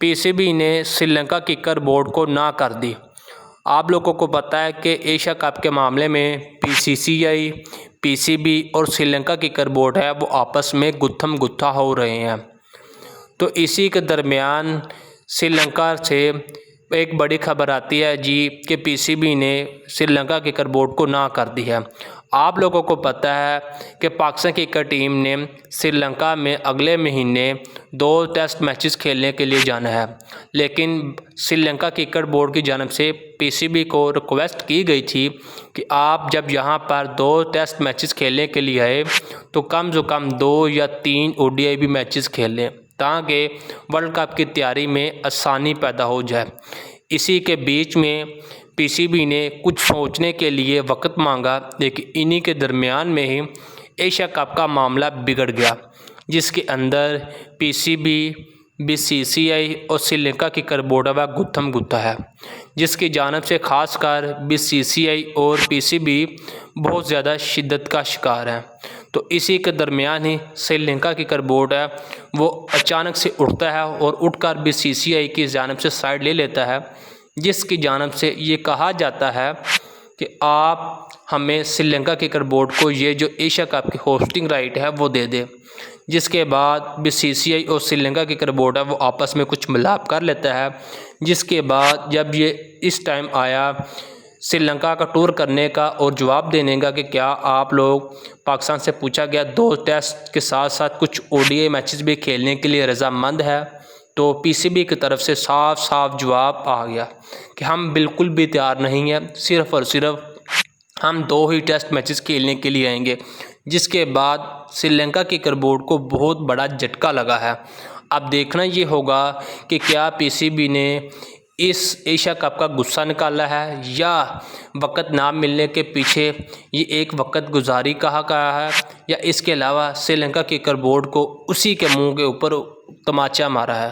پی C B نے Sri Lanka cricket board کو نہ کر دی۔ آپ لوگوں کو پتہ ہے کہ ایشیا کپ کے معاملے میں پی سی سی آئی، پی سی بی اور سری لنکا کرکٹ بورڈ ہے وہ آپس میں گتھم گتھا ہو رہے ہیں۔ تو اسی کے درمیان سری لنکا سے ایک بڑی خبر آتی ہے کہ پی سی بی نے سری لنکا کرکٹ بورڈ کو نہ کر دی ہے۔ آپ لوگوں کو پتہ ہے کہ پاکستان کرکٹ ٹیم نے سری لنکا میں اگلے مہینے 2 ٹیسٹ میچز کھیلنے کے لیے جانا ہے، لیکن سری لنکا کرکٹ بورڈ کی جانب سے پی سی بی کو ریکویسٹ کی گئی تھی کہ آپ جب یہاں پر 2 ٹیسٹ میچز کھیلنے کے لیے آئے تو کم سے کم 2 یا 3 او ڈی آئی بھی میچز کھیل لیں تاکہ ورلڈ کپ کی تیاری میں آسانی پیدا ہو جائے۔ اسی کے بیچ میں پی سی بی نے کچھ سوچنے کے لیے وقت مانگا، لیکن انہی کے درمیان میں ہی ایشیا کپ کا معاملہ بگڑ گیا، جس کے اندر پی سی بی سی سی آئی اور سری لنکا کرکٹ بورڈ کا گتھم گتھا ہے، جس کی جانب سے خاص کر بی سی سی آئی اور پی سی بی بہت زیادہ شدت کا شکار ہیں۔ تو اسی کے درمیان ہی سری لنکا کرکٹ بورڈ ہے وہ اچانک سے اٹھتا ہے اور اٹھ کر بی سی سی آئی کی جانب سے سائیڈ لے لیتا ہے، جس کی جانب سے یہ کہا جاتا ہے کہ آپ ہمیں سری لنکا کرکٹ بورڈ کو یہ جو ایشیا کپ کی ہوسٹنگ رائٹ ہے وہ دے دے، جس کے بعد بی سی سی آئی اور سری لنکا کرکٹ بورڈ ہے وہ آپس میں کچھ ملاپ کر لیتا ہے، جس کے بعد جب یہ اس ٹائم آیا سری لنکا کا ٹور کرنے کا اور جواب دینے کا کہ کیا آپ لوگ پاکستان سے پوچھا گیا 2 ٹیسٹ کے ساتھ ساتھ کچھ او ڈی آئی میچز بھی کھیلنے کے لیے رضامند ہے، تو پی سی بی کی طرف سے صاف جواب آ گیا کہ ہم بالکل بھی تیار نہیں ہیں، صرف اور صرف ہم 2 ہی ٹیسٹ میچز کھیلنے کے لیے آئیں گے، جس کے بعد سری لنکا کرکٹ بورڈ کو بہت بڑا جھٹکا لگا ہے۔ اب دیکھنا یہ ہوگا کہ کیا پی سی بی نے اس ایشیا کپ کا غصہ نکالا ہے یا وقت نہ ملنے کے پیچھے یہ ایک وقت گزاری کہا گیا ہے، یا اس کے علاوہ سری لنکا کرکٹ بورڈ کو اسی کے منہ کے اوپر تماچا مارا ہے۔